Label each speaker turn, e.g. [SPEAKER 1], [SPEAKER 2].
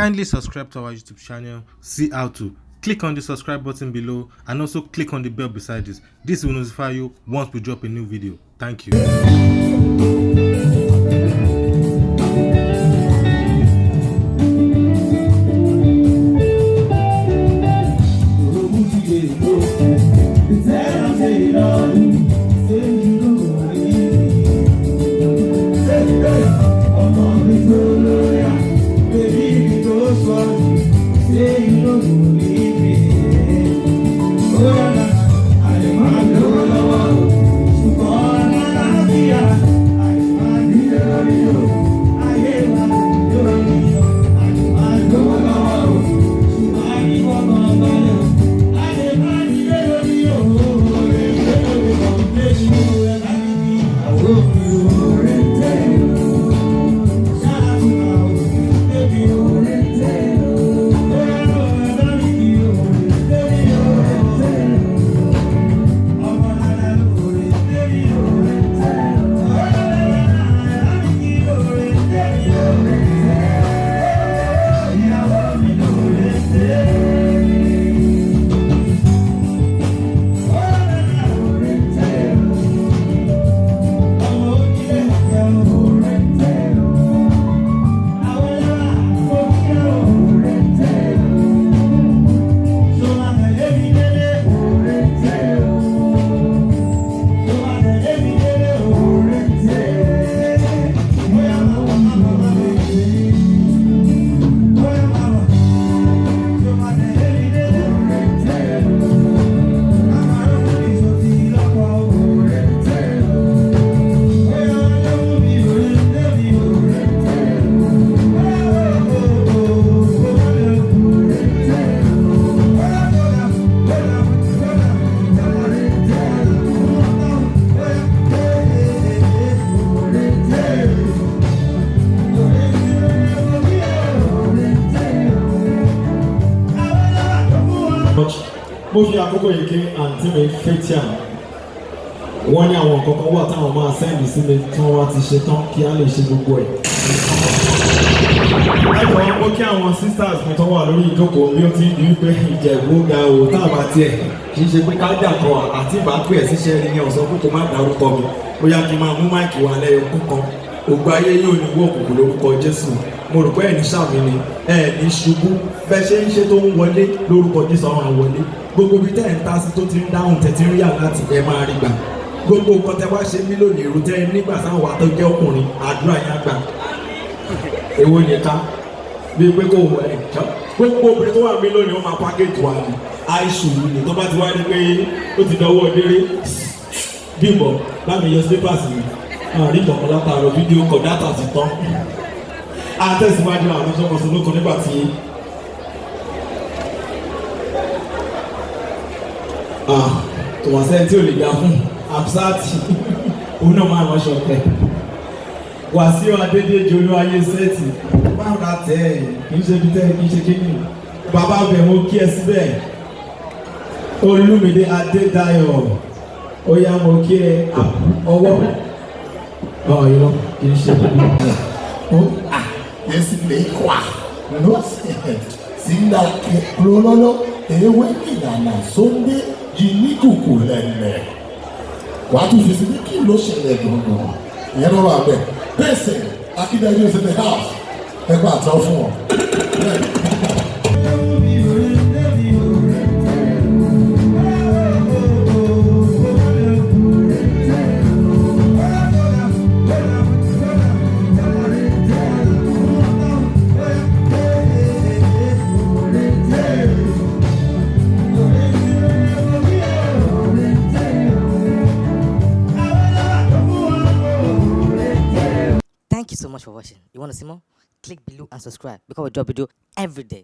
[SPEAKER 1] Kindly subscribe to our YouTube channel, see how to. Click on the subscribe button below and also click on the bell beside this. This will notify you once we drop a new video. Thank you.
[SPEAKER 2] Mo fi àkókò yìí kí àǹtí mi Fathia wọ́n ní àwọn nǹkan kan wà táwọn máa sẹ́ndì sí mi tí wọ́n ti ṣe tán kí á lè ṣe gbogbo ẹ̀. Ẹ jọ̀wọ́ mo kí àwọn sisters mi tó wà lórí ìjókòó bí ó ti ń di wípé Ìjẹ̀bú ga o táwọn àti ẹ̀ kì í ṣe pé kájà kan àti ìbá pè ẹ̀ síṣẹ́ rí ní ọ̀sán kó tó má dárúkọ mi ó yá kí n máa mú máìkì wá lẹ́yọ kọ̀ọ̀kan ògbó ayé yóò ní wọ́ òkùnkùn lórúkọ Jésù mo rò pé ẹ̀ ní sàmì ni ẹ̀ ní ṣubú bẹ́ẹ̀ ṣe ń ṣe tó ń wọlé lórúkọ Jésù àwọn àwọlé gbogbo bí tẹ́ ẹ̀ ń ta sí tó ti ń dáhùn tẹ́ ti ń rí àláti ẹ máa rí gbà gbogbo nǹkan tẹ́ wá ṣe mí lónìí èrò tẹ́ ẹ nígbà sáwọn wa tó jẹ́ ọkùnrin àdúrà yẹn gbà èwo ni ká bí pé kò wọ ẹ̀ gbogbo obìnrin tó wà mí lónìí wọ́n máa pákéjì wa ni àìsùn ni tó bá ti wá ní pé ó ti dọwọ́ déré bímbọ láàmì yọ slippers mi àrí ìtọ̀kọ̀ látàrọ̀ fídíò kọ̀ dátà ti tán àtẹ̀síwájú àwọn ọ̀ṣọ́kọ̀ṣọ́ lóko nígbà tí tòwọ́sẹ́ tí ò lè gbà fún absati òun náà máa ránṣọ tẹ̀ Wàsíù Adédèjì Olúwayé sẹ́ẹ̀tì báwo la tẹ̀ ẹ́ kì í ṣe bí tẹ́ kì í ṣe kíni bàbá bẹ̀ mo kí ẹ síbẹ̀ Olúmídé Adédayọ̀ ó yá mo kí ẹ ọwọ́ ọ̀yọ́ kì í ṣe kíni.
[SPEAKER 3] Yesi leikwa no sinda lololo ewe ìlànà sonde jinikuku lẹ́lẹ̀ wàá tún fi síbi kí ló ṣẹlẹ̀ gbọ̀ngàn ìyẹn ló wà bẹ́ẹ̀ bẹ́ẹ̀ sẹ́ Akíndéjì is in the house ẹgbẹ́ àtọ́ fún wọn.
[SPEAKER 4] Thank you so much for watching. You want to see more? Click below and subscribe because we drop video every day.